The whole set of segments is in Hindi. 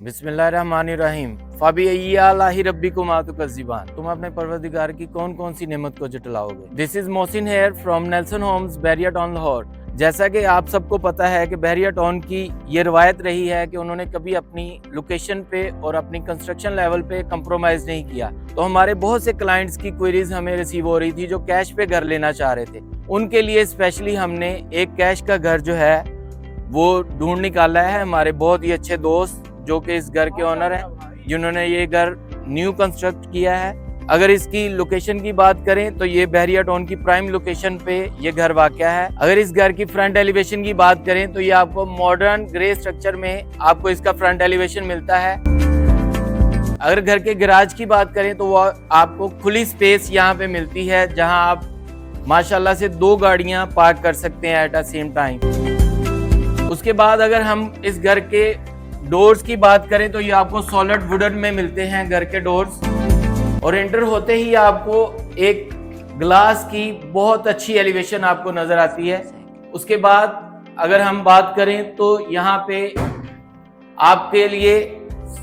बिस्मिल्लाहिर्रहमानिर्रहीम फ़ाबिय्यालाहि रब्बिकुम आतुकज़्ज़िबान। तुम अपने परवरदिगार की कौन कौन सी नेमत को जुटलाओगे। This is Mohsin here from Nelson Homes Bahria town Lahore. जैसा कि आप सबको पता है कि बैरिया टाउन की ये रवायत रही है कि उन्होंने कभी अपनी लोकेशन पे और अपनी कंस्ट्रक्शन लेवल पे कंप्रोमाइज़ नहीं किया। तो हमारे बहुत से क्लाइंट्स की क्वेरीज हमें रिसीव हो रही थी जो कैश पे घर लेना चाह रहे थे। उनके लिए स्पेशली हमने एक कैश का घर जो है वो ढूंढ निकाला है। हमारे बहुत ही अच्छे दोस्त जो कि इस घर के ओनर हैं, जिन्होंने ये घर न्यू कंस्ट्रक्ट किया है। अगर इसकी लोकेशन की बात करें तो ये बैरिया टाउन की प्राइम लोकेशन पे ये घर वाक़या है। अगर इस घर की फ्रंट एलिवेशन की बात करें तो ये आपको मॉडर्न ग्रे स्ट्रक्चर में आपको इसका फ्रंट एलिवेशन मिलता है। अगर घर के गैराज की बात करें तो वो आपको खुली स्पेस यहाँ पे मिलती है, जहाँ आप माशाल्लाह से 2 गाड़ियाँ पार्क कर सकते हैं एट अ सेम टाइम। उसके बाद अगर हम इस घर के डोर्स की बात करें तो ये आपको सॉलिड वुडन में मिलते हैं घर के डोर्स, और एंटर होते ही आपको एक ग्लास की बहुत अच्छी एलिवेशन आपको नजर आती है। उसके बाद अगर हम बात करें तो यहाँ पे आपके लिए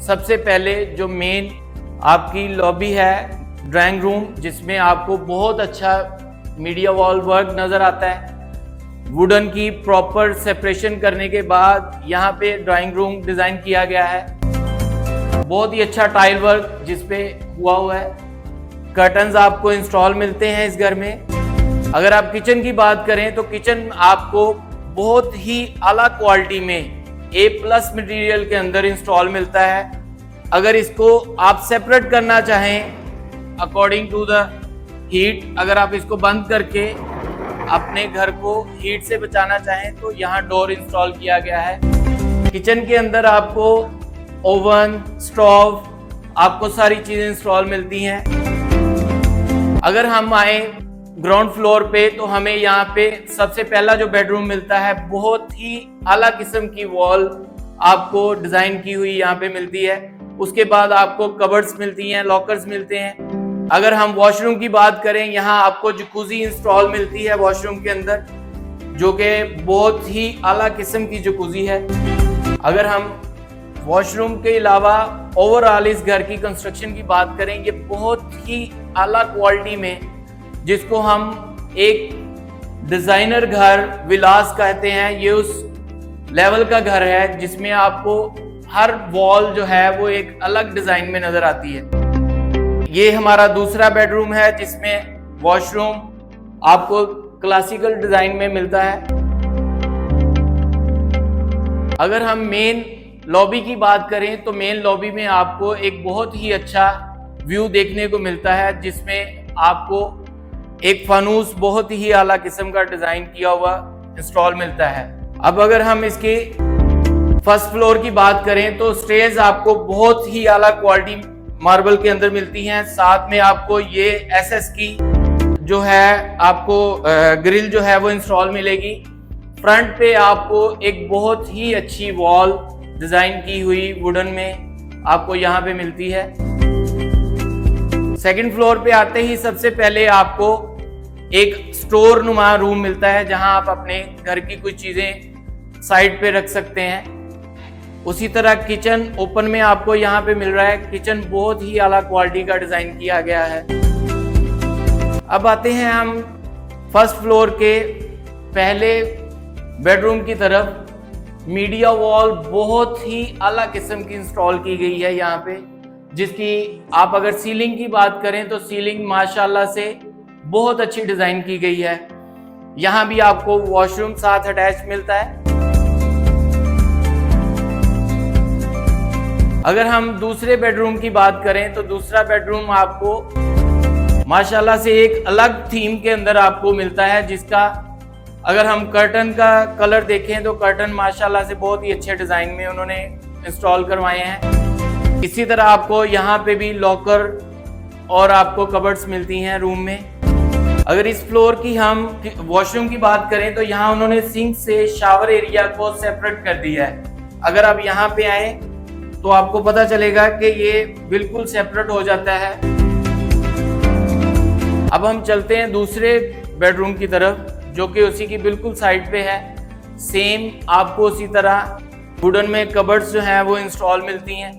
सबसे पहले जो मेन आपकी लॉबी है, ड्राइंग रूम, जिसमें आपको बहुत अच्छा मीडिया वॉल वर्क नजर आता है। वुडन की प्रॉपर सेपरेशन करने के बाद यहाँ पे ड्राइंग रूम डिजाइन किया गया है। बहुत ही अच्छा टाइल वर्क जिसपे हुआ है। कर्टन्स आपको इंस्टॉल मिलते हैं इस घर में। अगर आप किचन की बात करें तो किचन आपको बहुत ही आला क्वालिटी में A+ मटेरियल के अंदर इंस्टॉल मिलता है। अगर इसको आप सेपरेट करना चाहें अकॉर्डिंग टू द हीट, अगर आप इसको बंद करके अपने घर को हीट से बचाना चाहें तो यहाँ डोर इंस्टॉल किया गया है। किचन के अंदर आपको ओवन, स्टोव, आपको सारी चीजें इंस्टॉल मिलती हैं। अगर हम आए ग्राउंड फ्लोर पे तो हमें यहाँ पे सबसे पहला जो बेडरूम मिलता है, बहुत ही आला किस्म की वॉल आपको डिजाइन की हुई यहाँ पे मिलती है। उसके बाद आपको कबर्ड्स मिलती हैं, लॉकर्स मिलते हैं। अगर हम वॉशरूम की बात करें, यहाँ आपको जकूजी इंस्टॉल मिलती है वॉशरूम के अंदर, जो कि बहुत ही आला किस्म की जकूजी है। अगर हम वॉशरूम के अलावा ओवरऑल इस घर की कंस्ट्रक्शन की बात करें, ये बहुत ही आला क्वालिटी में, जिसको हम एक डिजाइनर घर विलास कहते हैं, ये उस लेवल का घर है जिसमें आपको हर वॉल जो है वो एक अलग डिजाइन में नजर आती है। ये हमारा दूसरा बेडरूम है जिसमें वॉशरूम आपको क्लासिकल डिजाइन में मिलता है। अगर हम मेन लॉबी की बात करें तो मेन लॉबी में आपको एक बहुत ही अच्छा व्यू देखने को मिलता है, जिसमें आपको एक फानूस बहुत ही आला किस्म का डिजाइन किया हुआ इंस्टॉल मिलता है। अब अगर हम इसके फर्स्ट फ्लोर की बात करें तो स्टेयर्स आपको बहुत ही आला क्वालिटी मार्बल के अंदर मिलती हैं। साथ में आपको ये SS की जो है आपको ग्रिल जो है वो इंस्टॉल मिलेगी। फ्रंट पे आपको एक बहुत ही अच्छी वॉल डिजाइन की हुई वुडन में आपको यहाँ पे मिलती है। सेकंड फ्लोर पे आते ही सबसे पहले आपको एक स्टोर नुमा रूम मिलता है, जहां आप अपने घर की कुछ चीजें साइड पे रख सकते हैं। उसी तरह किचन ओपन में आपको यहाँ पे मिल रहा है। किचन बहुत ही आला क्वालिटी का डिजाइन किया गया है। अब आते हैं हम फर्स्ट फ्लोर के पहले बेडरूम की तरफ। मीडिया वॉल बहुत ही आला किस्म की इंस्टॉल की गई है यहाँ पे, जिसकी आप अगर सीलिंग की बात करें तो सीलिंग माशाल्लाह से बहुत अच्छी डिजाइन की गई है। यहाँ भी आपको वॉशरूम साथ अटैच मिलता है। अगर हम दूसरे बेडरूम की बात करें तो दूसरा बेडरूम आपको माशाल्लाह से एक अलग थीम के अंदर आपको मिलता है, जिसका अगर हम कर्टन का कलर देखें तो कर्टन माशाल्लाह से बहुत ही अच्छे डिजाइन में उन्होंने इंस्टॉल करवाए हैं। इसी तरह आपको यहाँ पे भी लॉकर और आपको कबर्ड्स मिलती हैं रूम में। अगर इस फ्लोर की हम वॉशरूम की बात करें तो यहाँ उन्होंने सिंक से शावर एरिया को सेपरेट कर दिया है। अगर आप यहाँ पे आए तो आपको पता चलेगा कि ये बिल्कुल सेपरेट हो जाता है। अब हम चलते हैं दूसरे बेडरूम की तरफ, जो कि उसी की बिल्कुल साइड पे है। सेम आपको उसी तरह वुडन में कबर्ड्स जो हैं वो इंस्टॉल मिलती हैं,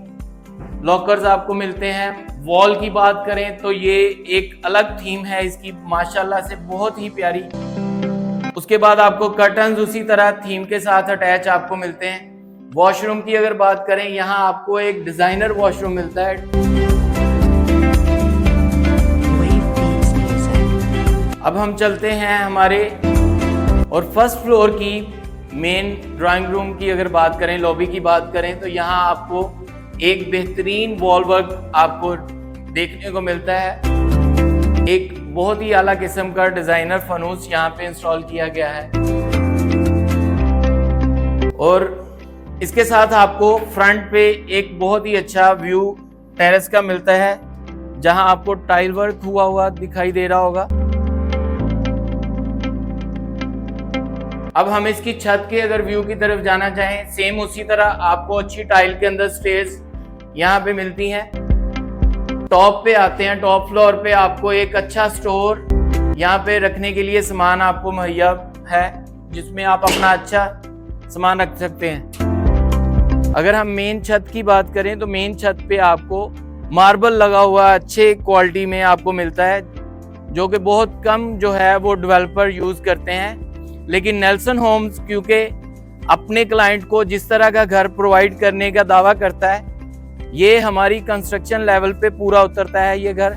लॉकर्स आपको मिलते हैं। वॉल की बात करें तो ये एक अलग थीम है इसकी, माशाल्लाह से बहुत ही प्यारी। उसके बाद आपको कर्टन्स उसी तरह थीम के साथ अटैच आपको मिलते हैं। वॉशरूम की अगर बात करें, यहाँ आपको एक डिजाइनर वॉशरूम मिलता है। अब हम चलते हैं हमारे और फर्स्ट फ्लोर की मेन ड्राइंग रूम की अगर बात करें, लॉबी की बात करें, तो यहाँ आपको एक बेहतरीन वॉल वर्क आपको देखने को मिलता है। एक बहुत ही आला किस्म का डिजाइनर फनूस यहाँ पे इंस्टॉल किया गया है। और इसके साथ आपको फ्रंट पे एक बहुत ही अच्छा व्यू टेरेस का मिलता है, जहां आपको टाइल वर्क हुआ दिखाई दे रहा होगा। अब हम इसकी छत के अगर व्यू की तरफ जाना चाहें, सेम उसी तरह आपको अच्छी टाइल के अंदर स्टेयर्स यहाँ पे मिलती हैं। टॉप पे आते हैं, टॉप फ्लोर पे आपको एक अच्छा स्टोर यहाँ पे रखने के लिए सामान आपको मुहैया है, जिसमें आप अपना अच्छा सामान रख सकते हैं। अगर हम मेन छत की बात करें तो मेन छत पे आपको मार्बल लगा हुआ अच्छे क्वालिटी में आपको मिलता है, जो कि बहुत कम जो है वो डेवलपर यूज करते हैं। लेकिन नेल्सन होम्स क्योंकि अपने क्लाइंट को जिस तरह का घर प्रोवाइड करने का दावा करता है, ये हमारी कंस्ट्रक्शन लेवल पे पूरा उतरता है। ये घर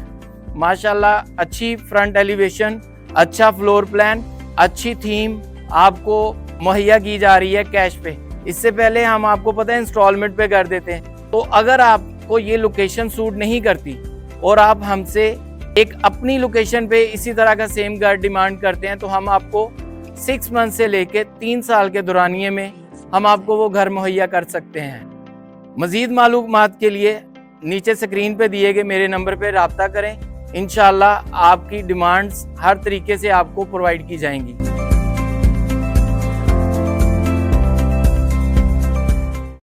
माशाल्लाह अच्छी फ्रंट एलिवेशन, अच्छा फ्लोर प्लान, अच्छी थीम आपको मुहैया की जा रही है कैश पे। इससे पहले हम आपको पता है इंस्टॉलमेंट पे कर देते हैं। तो अगर आपको ये लोकेशन सूट नहीं करती और आप हमसे एक अपनी लोकेशन पे इसी तरह का सेम घर डिमांड करते हैं, तो हम आपको 6 मंथ से लेके 3 साल के दौरानिए में हम आपको वो घर मुहैया कर सकते हैं। मजीद मालूमात के लिए नीचे स्क्रीन पे दिए गए मेरे नंबर पे राब्ता करें। इंशाल्लाह आपकी डिमांड्स हर तरीके से आपको प्रोवाइड की जाएंगी।